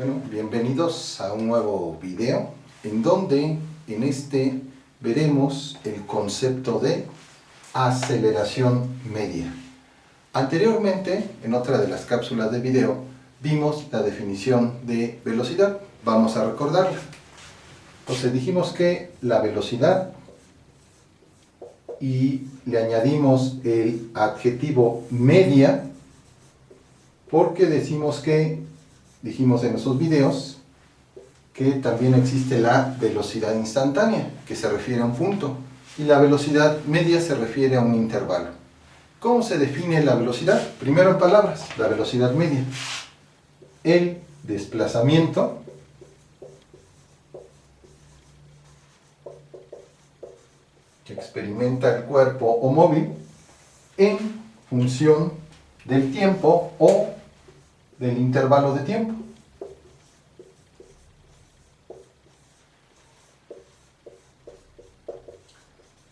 Bueno, bienvenidos a un nuevo video en donde en este veremos el concepto de aceleración media. Anteriormente, en otra de las cápsulas de video, vimos la definición de velocidad. Vamos a recordarla. Entonces dijimos que la velocidad, y le añadimos el adjetivo media, porque dijimos en esos videos que también existe la velocidad instantánea, que se refiere a un punto, y la velocidad media se refiere a un intervalo. ¿Cómo se define la velocidad? Primero en palabras, la velocidad media. El desplazamiento que experimenta el cuerpo o móvil en función del tiempo o del intervalo de tiempo.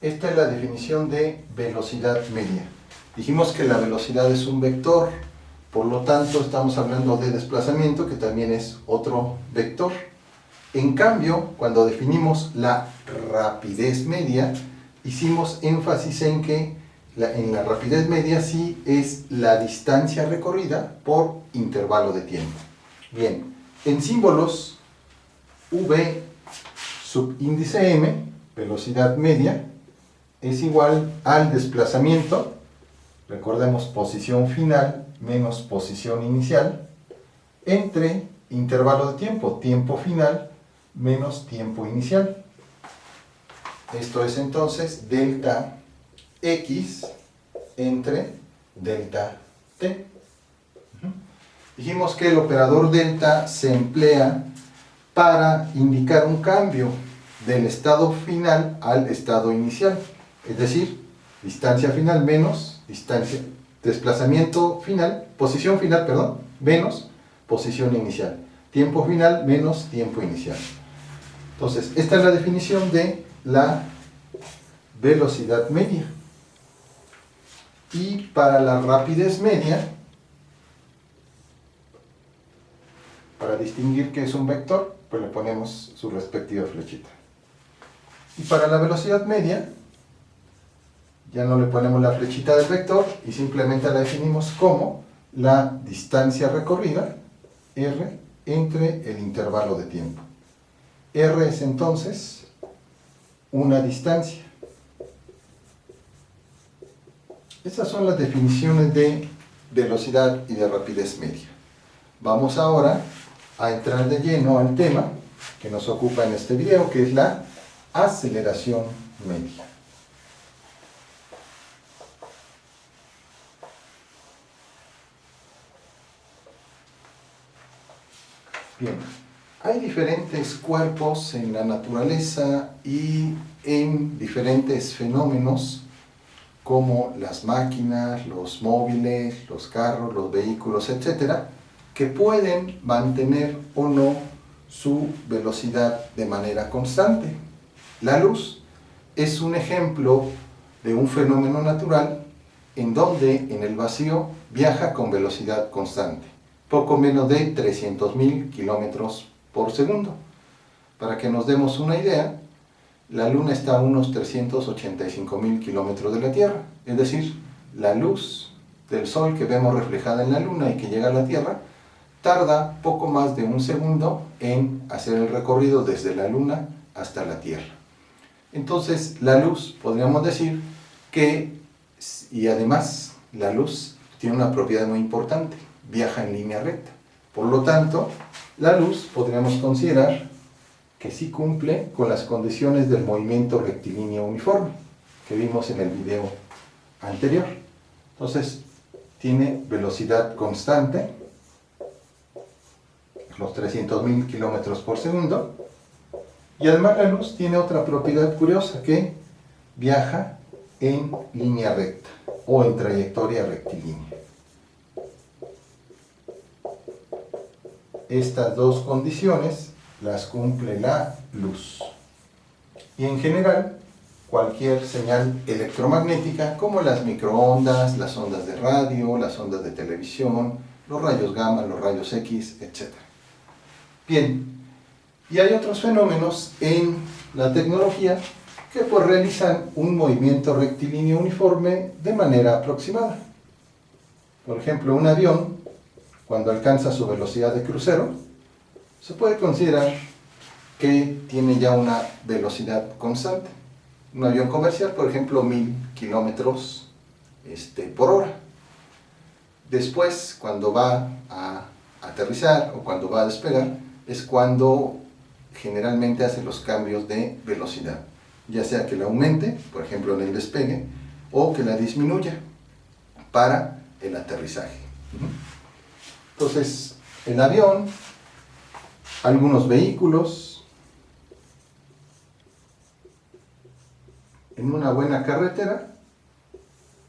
Esta es la definición de velocidad media. Dijimos que la velocidad es un vector, por lo tanto estamos hablando de desplazamiento, que también es otro vector. En cambio, cuando definimos la rapidez media, hicimos énfasis en que en la rapidez media sí es la distancia recorrida por intervalo de tiempo. Bien, en símbolos, V subíndice m, velocidad media, es igual al desplazamiento, recordemos posición final menos posición inicial, entre intervalo de tiempo, tiempo final menos tiempo inicial. Esto es entonces delta x entre delta t. Dijimos que el operador delta se emplea para indicar un cambio del estado final al estado inicial, es decir, distancia final menos desplazamiento final, posición final, perdón, menos posición inicial, tiempo final menos tiempo inicial. Entonces, esta es la definición de la velocidad media. Y para la rapidez media, para distinguir que es un vector, pues le ponemos su respectiva flechita. Y para la velocidad media, ya no le ponemos la flechita del vector y simplemente la definimos como la distancia recorrida, r, entre el intervalo de tiempo. R es entonces una distancia. Estas son las definiciones de velocidad y de rapidez media. Vamos ahora a entrar de lleno al tema que nos ocupa en este video, que es la aceleración media. Bien, hay diferentes cuerpos en la naturaleza y en diferentes fenómenos, como las máquinas, los móviles, los carros, los vehículos, etcétera, que pueden mantener o no su velocidad de manera constante. La luz es un ejemplo de un fenómeno natural en donde en el vacío viaja con velocidad constante, poco menos de 300.000 kilómetros por segundo. Para que nos demos una idea, la Luna está a unos 385.000 kilómetros de la Tierra, es decir, la luz del Sol que vemos reflejada en la Luna y que llega a la Tierra, tarda poco más de un segundo en hacer el recorrido desde la Luna hasta la Tierra. Entonces, la luz, podríamos decir y además, la luz tiene una propiedad muy importante, viaja en línea recta. Por lo tanto, la luz podríamos considerar que sí cumple con las condiciones del movimiento rectilíneo uniforme que vimos en el video anterior. Entonces, tiene velocidad constante, los 300.000 kilómetros por segundo, y además la luz tiene otra propiedad curiosa, que viaja en línea recta o en trayectoria rectilínea. Estas dos condiciones las cumple la luz. Y en general, cualquier señal electromagnética, como las microondas, las ondas de radio, las ondas de televisión, los rayos gamma, los rayos X, etc. Bien, y hay otros fenómenos en la tecnología que pues realizan un movimiento rectilíneo uniforme de manera aproximada. Por ejemplo, un avión, cuando alcanza su velocidad de crucero, se puede considerar que tiene ya una velocidad constante. Un avión comercial, por ejemplo, 1000 kilómetros por hora. Después, cuando va a aterrizar o cuando va a despegar, es cuando generalmente hace los cambios de velocidad, ya sea que la aumente, por ejemplo en el despegue, o que la disminuya para el aterrizaje. Entonces, el avión, algunos vehículos, en una buena carretera,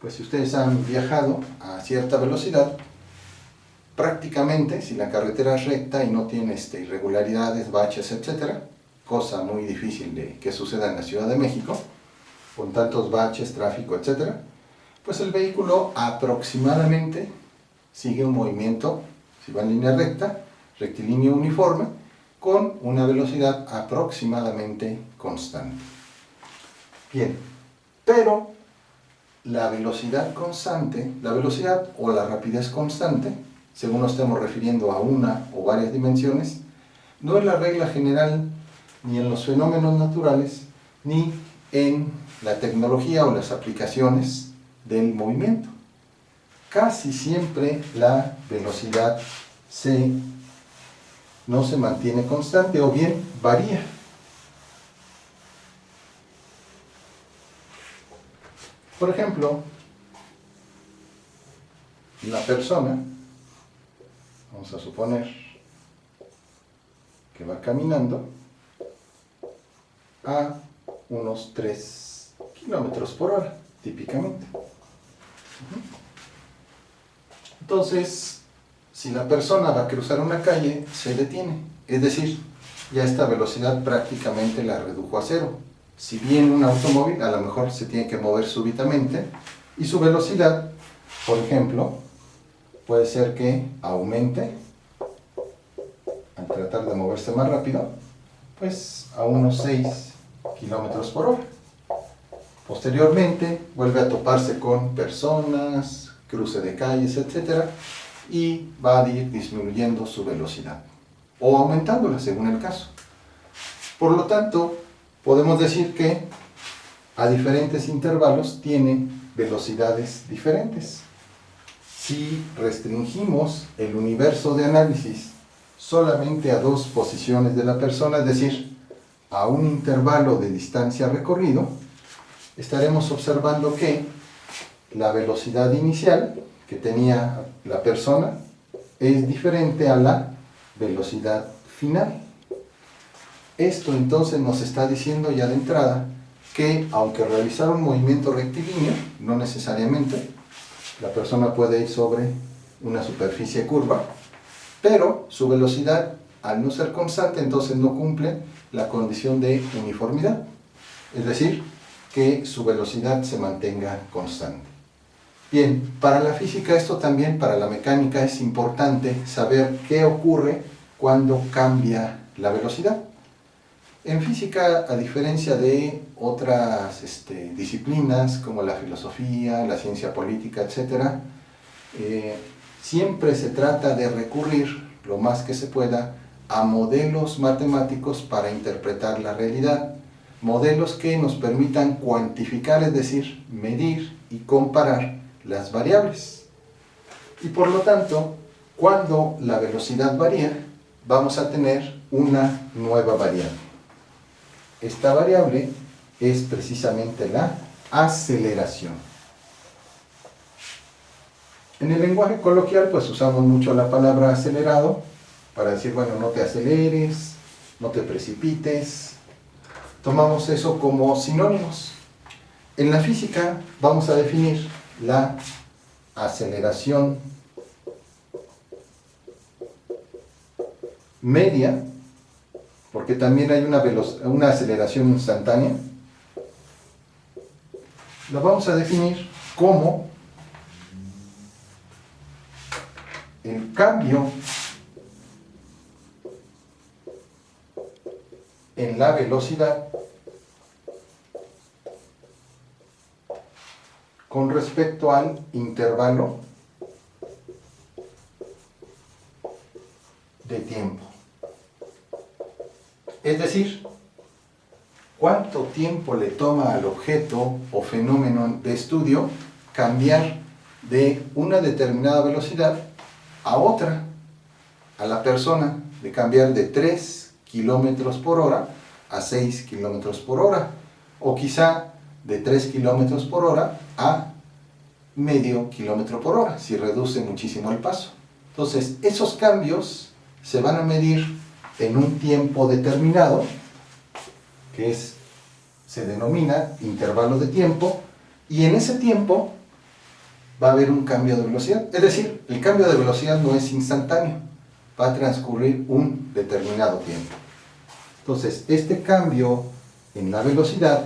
pues si ustedes han viajado a cierta velocidad, prácticamente, si la carretera es recta y no tiene irregularidades, baches, etc., cosa muy difícil de que suceda en la Ciudad de México, con tantos baches, tráfico, etc., pues el vehículo aproximadamente sigue un movimiento, si va en línea recta, rectilíneo uniforme, con una velocidad aproximadamente constante. Bien, pero la velocidad constante, la velocidad o la rapidez constante, según nos estemos refiriendo a una o varias dimensiones, no es la regla general ni en los fenómenos naturales, ni en la tecnología o las aplicaciones del movimiento. Casi siempre la velocidad no se mantiene constante o bien varía. Por ejemplo, la persona, vamos a suponer que va caminando a unos 3 kilómetros por hora, típicamente. Entonces, si la persona va a cruzar una calle, se detiene. Es decir, ya esta velocidad prácticamente la redujo a cero. Si bien un automóvil a lo mejor se tiene que mover súbitamente y su velocidad, por ejemplo, puede ser que aumente al tratar de moverse más rápido, pues a unos 6 kilómetros por hora. Posteriormente vuelve a toparse con personas, cruce de calles, etc., y va a ir disminuyendo su velocidad o aumentándola según el caso. Por lo tanto, podemos decir que a diferentes intervalos tiene velocidades diferentes. Si restringimos el universo de análisis solamente a 2 posiciones de la persona, es decir, a un intervalo de distancia recorrido, estaremos observando que la velocidad inicial que tenía la persona es diferente a la velocidad final. Esto entonces nos está diciendo ya de entrada que aunque realizar un movimiento rectilíneo, no necesariamente, la persona puede ir sobre una superficie curva, pero su velocidad, al no ser constante, entonces no cumple la condición de uniformidad, es decir, que su velocidad se mantenga constante. Bien, para la física esto también, para la mecánica, es importante saber qué ocurre cuando cambia la velocidad. En física, a diferencia de otras disciplinas como la filosofía, la ciencia política, etc., siempre se trata de recurrir lo más que se pueda a modelos matemáticos para interpretar la realidad, modelos que nos permitan cuantificar, es decir, medir y comparar las variables. Y por lo tanto, cuando la velocidad varía, vamos a tener una nueva variable. Esta variable es precisamente la aceleración. En el lenguaje coloquial pues usamos mucho la palabra acelerado para decir, bueno, no te aceleres, no te precipites. Tomamos eso como sinónimos. En la física vamos a definir la aceleración media, porque también hay una aceleración instantánea. La vamos a definir como el cambio en la velocidad con respecto al intervalo de tiempo. Es decir, cuánto tiempo le toma al objeto o fenómeno de estudio cambiar de una determinada velocidad a otra, a la persona, de cambiar de 3 kilómetros por hora a 6 kilómetros por hora, o quizá de 3 kilómetros por hora a medio kilómetro por hora, si reduce muchísimo el paso. Entonces, esos cambios se van a medir en un tiempo determinado, que se denomina intervalo de tiempo, y en ese tiempo va a haber un cambio de velocidad. Es decir, el cambio de velocidad no es instantáneo, va a transcurrir un determinado tiempo. Entonces, este cambio en la velocidad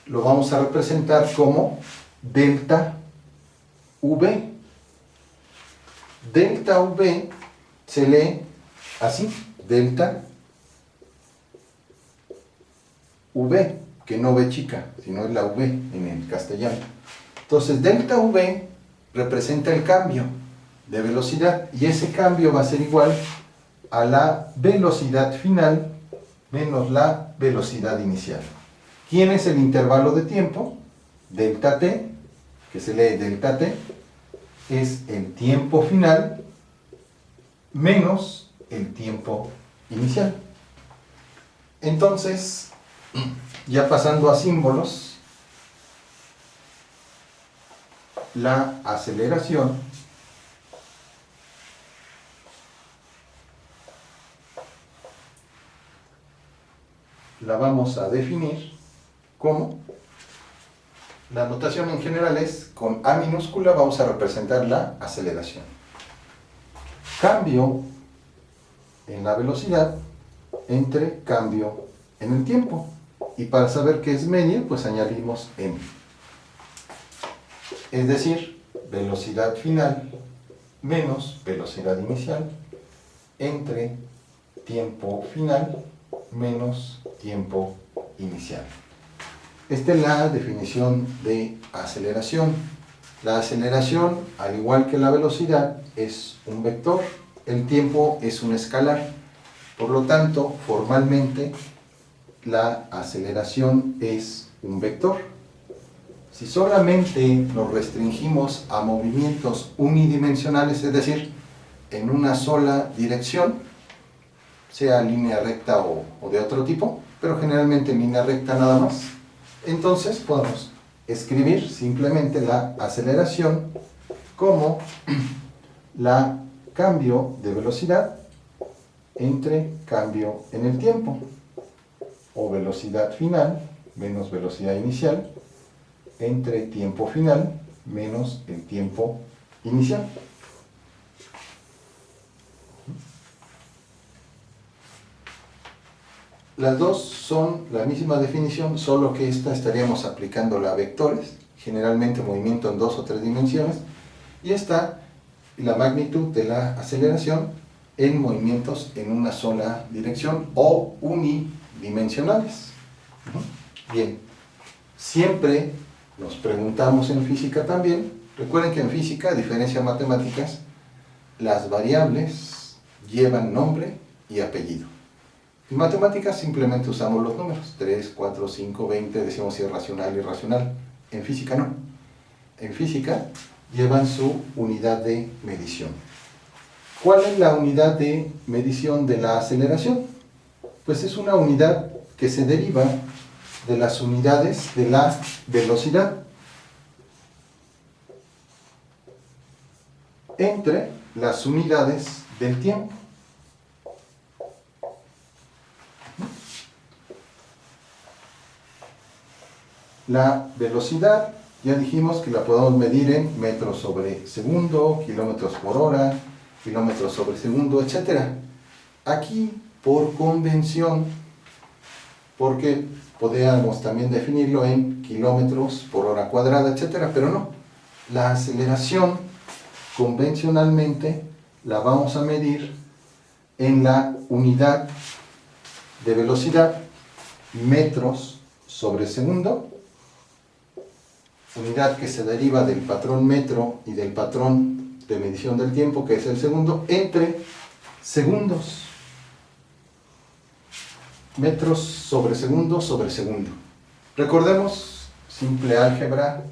lo vamos a representar como delta V. Delta V se lee así, delta V, que no V chica, sino es la V en el castellano. Entonces, delta V representa el cambio de velocidad, y ese cambio va a ser igual a la velocidad final menos la velocidad inicial. ¿Quién es el intervalo de tiempo? Delta t, que se lee delta t, es el tiempo final menos el tiempo inicial. Entonces, ya pasando a símbolos, la aceleración la vamos a definir como, la notación en general es con A minúscula, vamos a representar la aceleración. Cambio en la velocidad entre cambio en el tiempo. Y para saber qué es media, pues añadimos m. Es decir, velocidad final menos velocidad inicial entre tiempo final menos tiempo inicial. Esta es la definición de aceleración. La aceleración, al igual que la velocidad, es un vector. El tiempo es un escalar. Por lo tanto, formalmente, la aceleración es un vector. Si solamente nos restringimos a movimientos unidimensionales, es decir, en una sola dirección, sea línea recta o de otro tipo, pero generalmente en línea recta nada más, entonces podemos escribir simplemente la aceleración como la cambio de velocidad entre cambio en el tiempo, o velocidad final menos velocidad inicial entre tiempo final menos el tiempo inicial. Las dos son la misma definición, solo que esta estaríamos aplicándola a vectores, generalmente movimiento en 2 o 3 dimensiones, y esta, la magnitud de la aceleración en movimientos en una sola dirección o unidimensionales. Bien, siempre nos preguntamos en física también, recuerden que en física, a diferencia de matemáticas, las variables llevan nombre y apellido. En matemáticas simplemente usamos los números, 3, 4, 5, 20, decimos si es racional y irracional. En física no. En física llevan su unidad de medición. ¿Cuál es la unidad de medición de la aceleración? Pues es una unidad que se deriva de las unidades de la velocidad entre las unidades del tiempo. La velocidad, ya dijimos que la podemos medir en metros sobre segundo, kilómetros por hora, kilómetros sobre segundo, etc. Aquí, por convención, porque podríamos también definirlo en kilómetros por hora cuadrada, etc., pero no. La aceleración, convencionalmente, la vamos a medir en la unidad de velocidad metros sobre segundo, unidad que se deriva del patrón metro y del patrón de medición del tiempo, que es el segundo, entre segundos. Metros sobre segundo sobre segundo. Recordemos, simple álgebra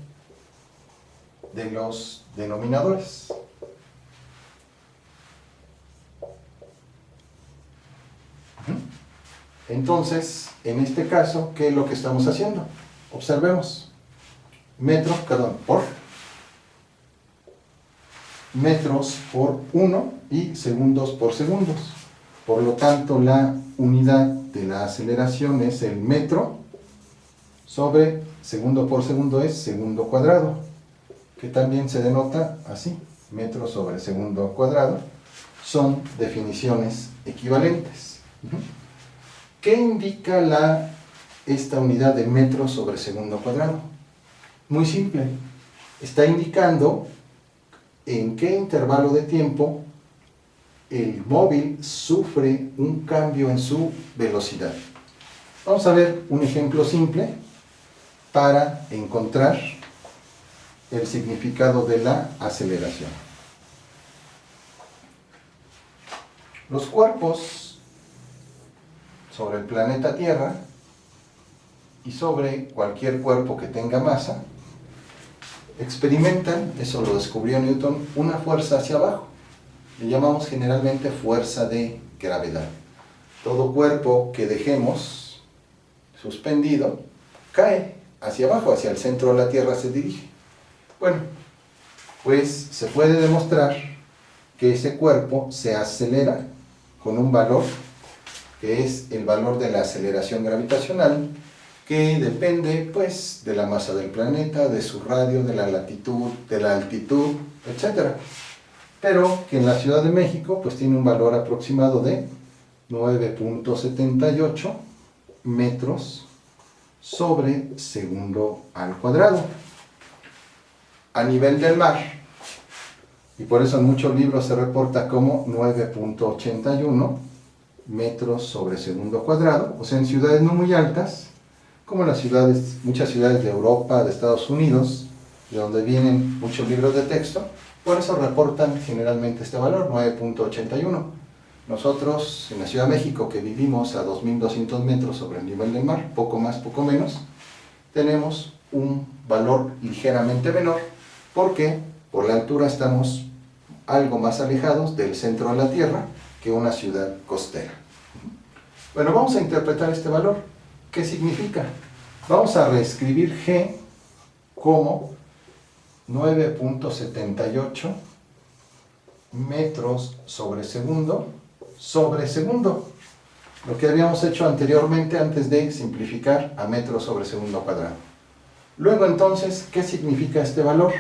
de los denominadores. Entonces, en este caso, ¿qué es lo que estamos haciendo? Observemos. Metros por 1 y segundos por segundos. Por lo tanto, la unidad de la aceleración es el metro sobre segundo por segundo es segundo cuadrado, que también se denota así, metro sobre segundo cuadrado. Son definiciones equivalentes. ¿Qué indica esta unidad de metro sobre segundo cuadrado? Muy simple. Está indicando en qué intervalo de tiempo el móvil sufre un cambio en su velocidad. Vamos a ver un ejemplo simple para encontrar el significado de la aceleración. Los cuerpos sobre el planeta Tierra y sobre cualquier cuerpo que tenga masa experimentan, eso lo descubrió Newton, una fuerza hacia abajo. Le llamamos generalmente fuerza de gravedad. Todo cuerpo que dejemos suspendido cae hacia abajo, hacia el centro de la Tierra se dirige. Bueno, pues se puede demostrar que ese cuerpo se acelera con un valor que es el valor de la aceleración gravitacional, que depende pues de la masa del planeta, de su radio, de la latitud, de la altitud, etc. Pero que en la Ciudad de México pues tiene un valor aproximado de 9.78 metros sobre segundo al cuadrado. A nivel del mar, y por eso en muchos libros se reporta como 9.81 metros sobre segundo cuadrado, o sea, en ciudades no muy altas, como muchas ciudades de Europa, de Estados Unidos, de donde vienen muchos libros de texto, por eso reportan generalmente este valor, 9.81. Nosotros, en la Ciudad de México, que vivimos a 2.200 metros sobre el nivel del mar, poco más, poco menos, tenemos un valor ligeramente menor, porque por la altura estamos algo más alejados del centro de la Tierra que una ciudad costera. Bueno, vamos a interpretar este valor. ¿Qué significa? Vamos a reescribir G como 9.78 metros sobre segundo, lo que habíamos hecho anteriormente antes de simplificar a metros sobre segundo cuadrado. Luego entonces, ¿qué significa este valor?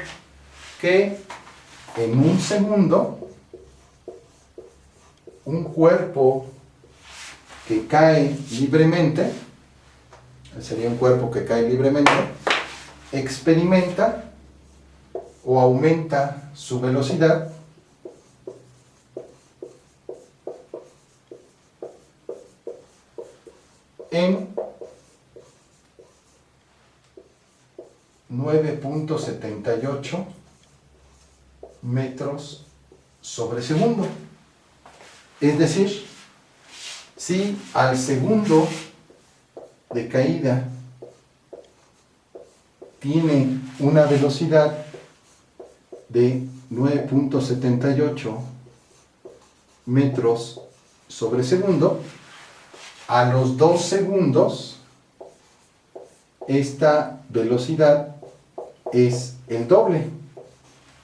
Que en un segundo, un cuerpo que cae libremente, sería un cuerpo que cae libremente, experimenta o aumenta su velocidad en 9.78 metros sobre segundo. Es decir, si al segundo de caída tiene una velocidad de 9.78 metros sobre segundo, a los 2 segundos esta velocidad es el doble,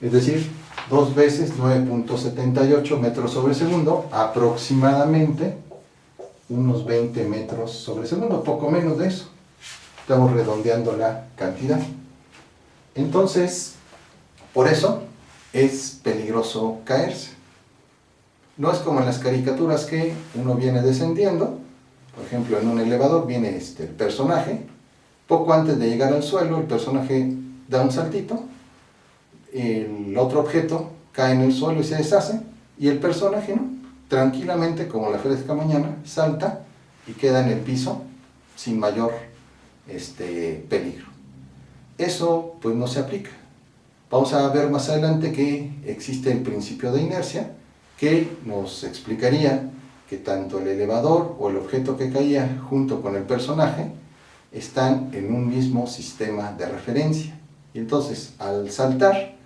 es decir, 2 veces 9.78 metros sobre segundo, aproximadamente unos 20 metros sobre segundo, poco menos de eso. Estamos redondeando la cantidad. Entonces, por eso es peligroso caerse. No es como en las caricaturas que uno viene descendiendo, por ejemplo, en un elevador viene el personaje, poco antes de llegar al suelo, el personaje da un saltito, el otro objeto cae en el suelo y se deshace, y el personaje, ¿no?, tranquilamente, como la fresca mañana, salta y queda en el piso sin mayor peligro. Eso pues no se aplica. Vamos a ver más adelante que existe el principio de inercia, que nos explicaría que tanto el elevador o el objeto que caía junto con el personaje están en un mismo sistema de referencia. Y entonces, al saltar,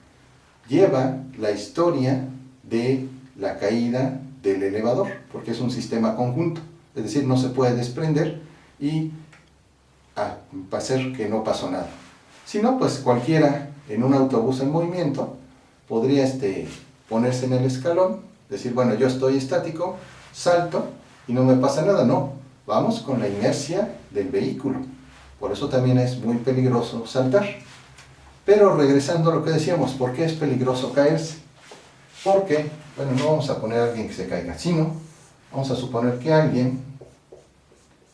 lleva la historia de la caída del elevador, porque es un sistema conjunto, es decir, no se puede desprender y hacer que no pasó nada. Si no, pues cualquiera en un autobús en movimiento podría ponerse en el escalón, decir, bueno, yo estoy estático, salto y no me pasa nada. No, vamos con la inercia del vehículo. Por eso también es muy peligroso saltar. Pero regresando a lo que decíamos, ¿por qué es peligroso caerse? Porque, bueno, no vamos a poner a alguien que se caiga, sino vamos a suponer que alguien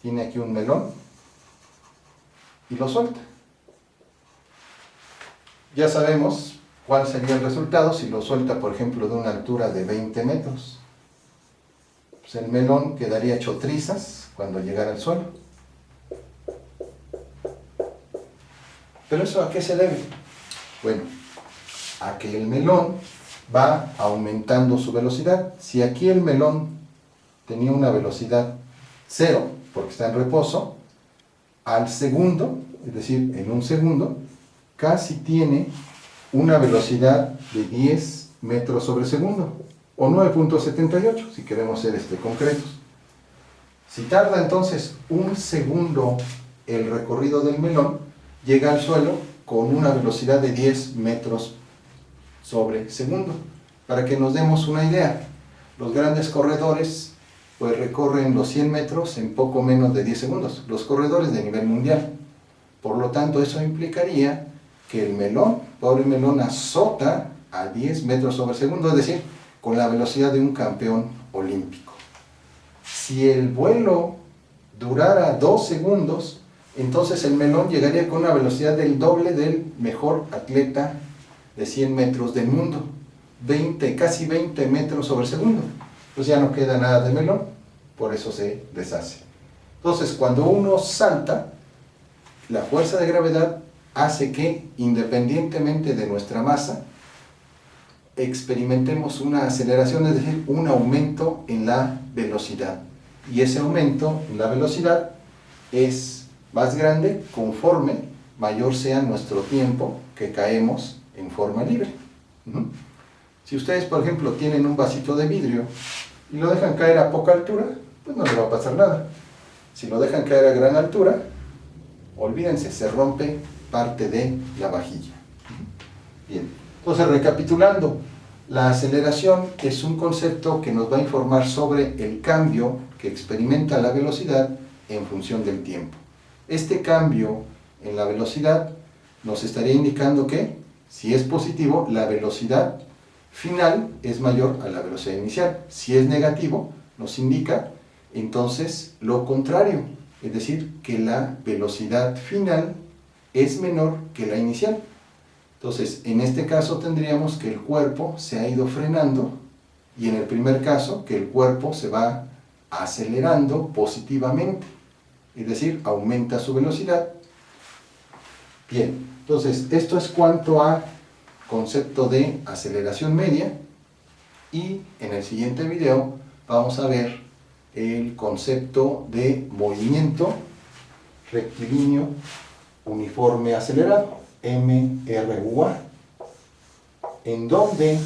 tiene aquí un melón y lo suelta. Ya sabemos cuál sería el resultado si lo suelta, por ejemplo, de una altura de 20 metros. Pues el melón quedaría hecho trizas cuando llegara al suelo. ¿Pero eso a qué se debe? Bueno, a que el melón va aumentando su velocidad. Si aquí el melón tenía una velocidad 0, porque está en reposo, al segundo, es decir, en un segundo, casi tiene una velocidad de 10 metros sobre segundo, o 9.78, si queremos ser concretos. Si tarda entonces un segundo el recorrido del melón, llega al suelo con una velocidad de 10 metros sobre segundo. Para que nos demos una idea, los grandes corredores pues recorren los 100 metros en poco menos de 10 segundos, los corredores de nivel mundial. Por lo tanto, eso implicaría que el melón, pobre melón, azota a 10 metros sobre segundo, es decir, con la velocidad de un campeón olímpico. Si el vuelo durara 2 segundos, entonces el melón llegaría con una velocidad del doble del mejor atleta de 100 metros del mundo, casi 20 metros sobre segundo. Pues ya no queda nada de melón, por eso se deshace. Entonces, cuando uno salta, la fuerza de gravedad hace que, independientemente de nuestra masa, experimentemos una aceleración, es decir, un aumento en la velocidad. Y ese aumento en la velocidad es más grande conforme mayor sea nuestro tiempo que caemos en forma libre. Si ustedes, por ejemplo, tienen un vasito de vidrio y lo dejan caer a poca altura, pues no le va a pasar nada. Si lo dejan caer a gran altura, olvídense, se rompe parte de la vajilla. Bien, entonces recapitulando, la aceleración es un concepto que nos va a informar sobre el cambio que experimenta la velocidad en función del tiempo. Este cambio en la velocidad nos estaría indicando que, si es positivo, la velocidad final es mayor a la velocidad inicial. Si es negativo, nos indica entonces lo contrario, es decir, que la velocidad final es menor que la inicial. Entonces, en este caso tendríamos que el cuerpo se ha ido frenando, y en el primer caso, que el cuerpo se va acelerando positivamente, es decir, aumenta su velocidad. Bien, entonces, esto es cuanto a concepto de aceleración media, y en el siguiente video vamos a ver el concepto de movimiento rectilíneo uniforme acelerado, MRUA, en donde,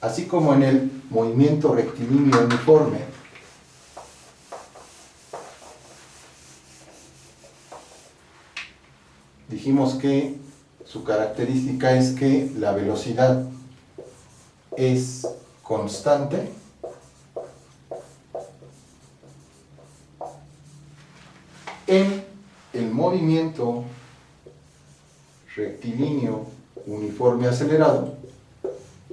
así como en el movimiento rectilíneo uniforme, dijimos que su característica es que la velocidad es constante. En el movimiento rectilíneo uniforme acelerado,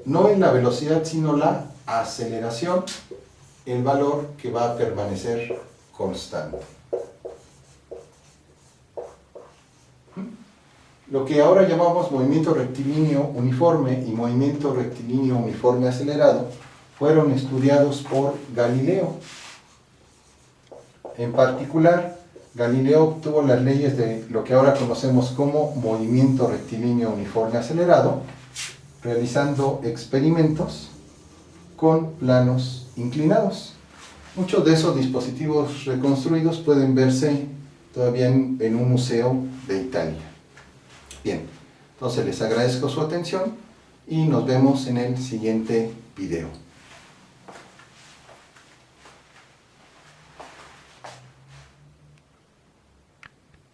no es la velocidad sino la aceleración el valor que va a permanecer constante. Lo que ahora llamamos movimiento rectilíneo uniforme y movimiento rectilíneo uniforme acelerado fueron estudiados por Galileo. En particular, Galileo obtuvo las leyes de lo que ahora conocemos como movimiento rectilíneo uniforme acelerado, realizando experimentos con planos inclinados. Muchos de esos dispositivos reconstruidos pueden verse todavía en un museo de Italia. Bien, entonces les agradezco su atención y nos vemos en el siguiente video.